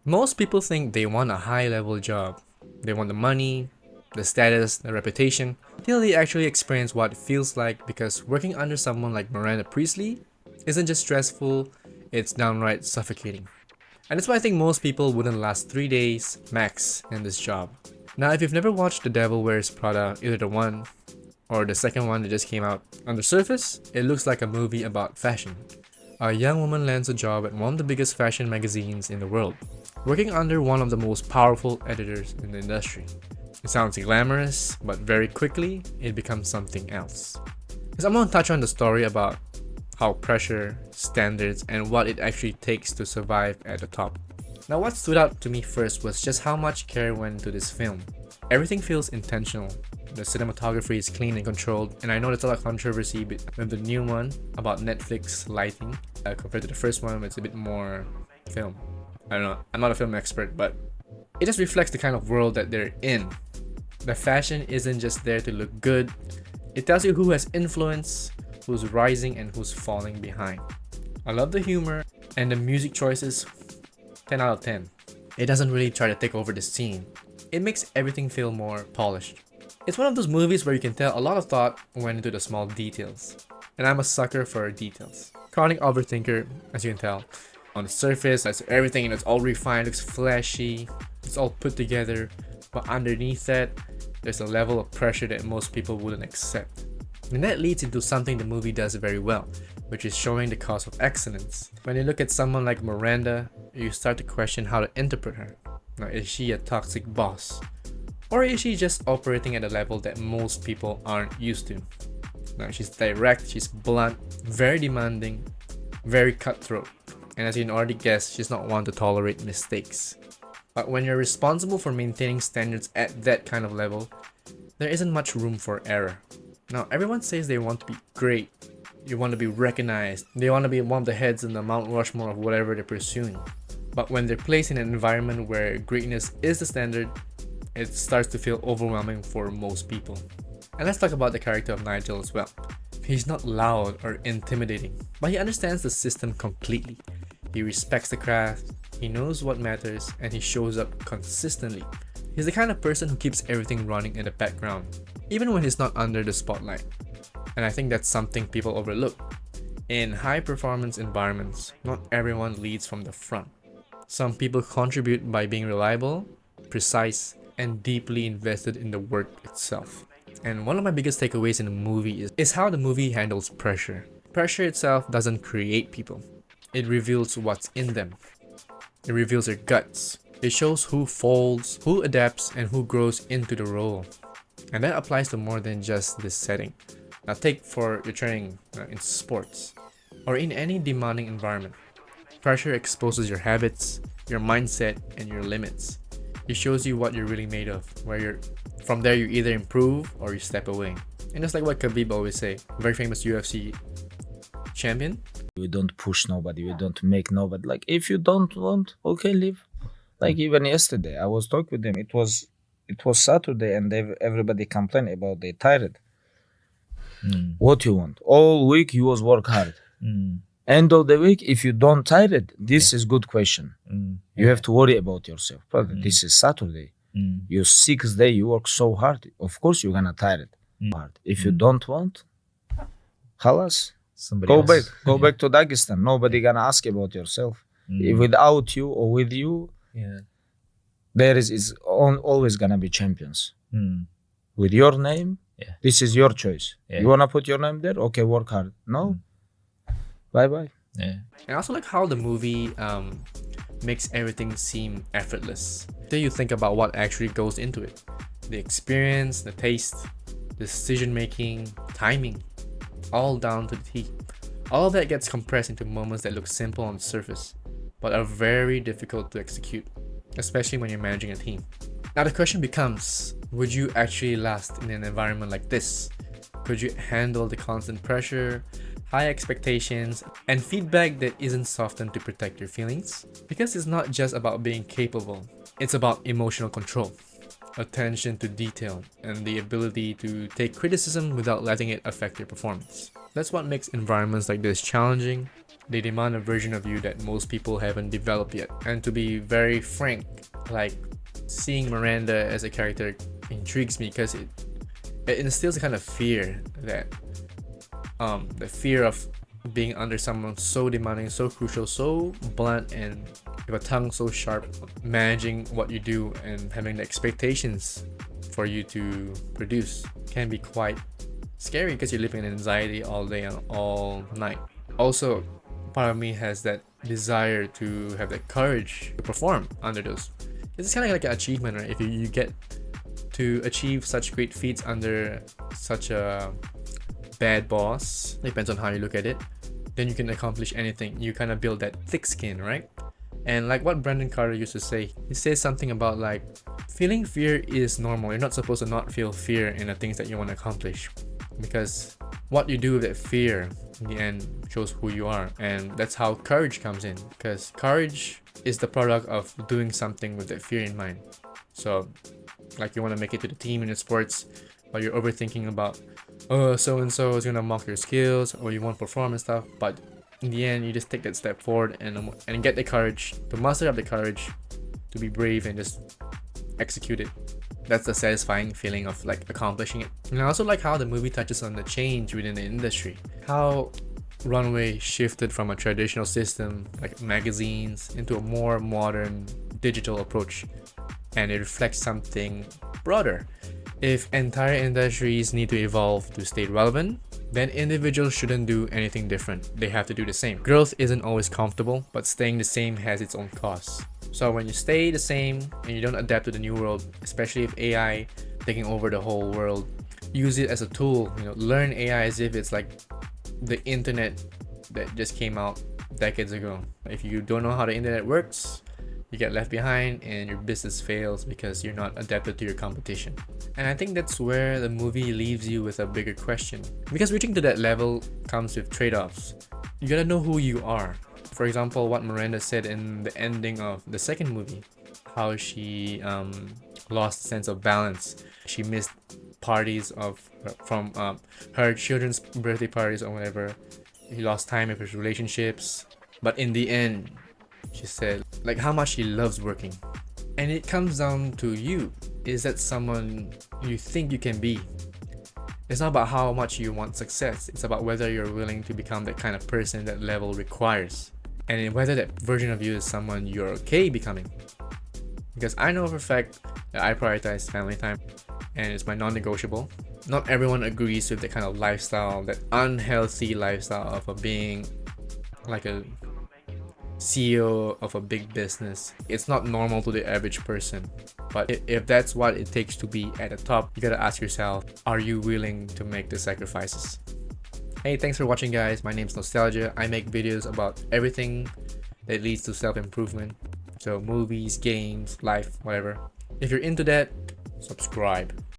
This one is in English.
Most people think they want a high-level job. They want the money, the status, the reputation, until they actually experience what it feels like, because working under someone like Miranda Priestley isn't just stressful, it's downright suffocating. And that's why I think most people wouldn't last 3 days max in this job. Now, if you've never watched The Devil Wears Prada, either the one or the second one that just came out, on the surface, it looks like a movie about fashion. A young woman lands a job at one of the biggest fashion magazines in the world, working under one of the most powerful editors in the industry. It sounds glamorous, but very quickly, it becomes something else. Because I'm gonna touch on the story about how pressure, standards, and what it actually takes to survive at the top. Now, what stood out to me first was just how much care went into this film. Everything feels intentional. The cinematography is clean and controlled, and I know there's a lot of controversy with the new one about Netflix lighting compared to the first one, it's a bit more film. I don't know, I'm not a film expert, but it just reflects the kind of world that they're in. The fashion isn't just there to look good, it tells you who has influence, who's rising, and who's falling behind. I love the humor, and the music choices, 10 out of 10. It doesn't really try to take over the scene. It makes everything feel more polished. It's one of those movies where you can tell a lot of thought went into the small details. And I'm a sucker for details. Chronic overthinker, as you can tell. On the surface, everything is all refined, looks flashy, it's all put together. But underneath that, there's a level of pressure that most people wouldn't accept. And that leads into something the movie does very well, which is showing the cost of excellence. When you look at someone like Miranda, you start to question how to interpret her. Now, is she a toxic boss? Or is she just operating at a level that most people aren't used to? Now, she's direct, she's blunt, very demanding, very cutthroat. And as you can already guess, she's not one to tolerate mistakes. But when you're responsible for maintaining standards at that kind of level, there isn't much room for error. Now, everyone says they want to be great, you want to be recognized, they want to be one of the heads in the Mount Rushmore of whatever they're pursuing. But when they're placed in an environment where greatness is the standard, it starts to feel overwhelming for most people. And let's talk about the character of Nigel as well. He's not loud or intimidating, but he understands the system completely. He respects the craft, he knows what matters, and he shows up consistently. He's the kind of person who keeps everything running in the background, even when he's not under the spotlight. And I think that's something people overlook. In high performance environments, not everyone leads from the front. Some people contribute by being reliable, precise, and deeply invested in the work itself. And one of my biggest takeaways in the movie is how the movie handles pressure. Pressure itself doesn't create people. It reveals what's in them. It reveals their guts. It shows who folds, who adapts, and who grows into the role. And that applies to more than just this setting. Now take for your training in sports or in any demanding environment. Pressure exposes your habits, your mindset, and your limits. It shows you what you're really made of, from there you either improve or you step away. And that's like what Khabib always say, very famous UFC champion. We don't push nobody, we don't make nobody. Like, if you don't want, okay, leave. Like, even yesterday, I was talking with them. It was Saturday, and everybody complained about they tired. What you want? All week you was work hard. End of the week, if you don't tired, this is good question. You have to worry about yourself. But this is Saturday. Your 6th day, you work so hard. Of course, you're gonna tired. Hard. If you don't want, halas. Go back to Dagestan. Nobody gonna ask about yourself. Without you or with you, there is always gonna be champions. With your name, this is your choice. You wanna put your name there? Okay, work hard. No, bye bye. And I also like how the movie makes everything seem effortless. Then you think about what actually goes into it: the experience, the taste, decision making, timing, all down to the T. All of that gets compressed into moments that look simple on the surface, but are very difficult to execute, especially when you're managing a team. Now the question becomes, would you actually last in an environment like this? Could you handle the constant pressure, high expectations, and feedback that isn't softened to protect your feelings? Because it's not just about being capable, it's about emotional control, attention to detail, and the ability to take criticism without letting it affect your performance. That's what makes environments like this challenging, they demand a version of you that most people haven't developed yet. And to be very frank, like seeing Miranda as a character intrigues me because it instills a kind of fear that the fear of being under someone so demanding, so crucial, so blunt, and with a tongue so sharp, managing what you do and having the expectations for you to produce can be quite scary because you're living in anxiety all day and all night. Also, part of me has that desire to have that courage to perform under those. It's kind of like an achievement, right? If you get to achieve such great feats under such a bad boss, depends on how you look at it, then you can accomplish anything. You kind of build that thick skin, right? And like what Brandon Carter used to say, he says something about like feeling fear is normal. You're not supposed to not feel fear in the things that you want to accomplish, because what you do with that fear in the end shows who you are. And that's how courage comes in, because courage is the product of doing something with that fear in mind. So like you want to make it to the team in the sports, but you're overthinking about, oh, so and so is gonna mock your skills, or you won't perform and stuff. But in the end, you just take that step forward and get the courage to muster up the courage to be brave and just execute it. That's the satisfying feeling of like accomplishing it. And I also like how the movie touches on the change within the industry, how Runway shifted from a traditional system like magazines into a more modern digital approach, and it reflects something broader. If entire industries need to evolve to stay relevant, then individuals shouldn't do anything different. They have to do the same. Growth isn't always comfortable, but staying the same has its own costs. So when you stay the same and you don't adapt to the new world, especially if AI taking over the whole world, use it as a tool. Learn AI as if it's like the internet that just came out decades ago. If you don't know how the internet works, you get left behind and your business fails because you're not adapted to your competition. And I think that's where the movie leaves you with a bigger question, because reaching to that level comes with trade-offs. You gotta know who you are. For example, what Miranda said in the ending of the second movie, how she lost sense of balance. She missed parties from her children's birthday parties or whatever. He lost time with his relationships, but in the end, she said like how much she loves working. And it comes down to you. Is that someone you think you can be? It's not about how much you want success. It's about whether you're willing to become that kind of person that level requires, and whether that version of you is someone you're okay becoming. Because I know for a fact that I prioritize family time, and it's my non-negotiable. Not everyone agrees with that kind of lifestyle, that unhealthy lifestyle of being like a CEO of a big business. It's not normal to the average person. But if that's what it takes to be at the top, you gotta ask yourself, are you willing to make the sacrifices? Hey, thanks for watching, guys. My name's Nostalgia. I make videos about everything that leads to self-improvement. So movies, games, life, whatever. If you're into that, subscribe.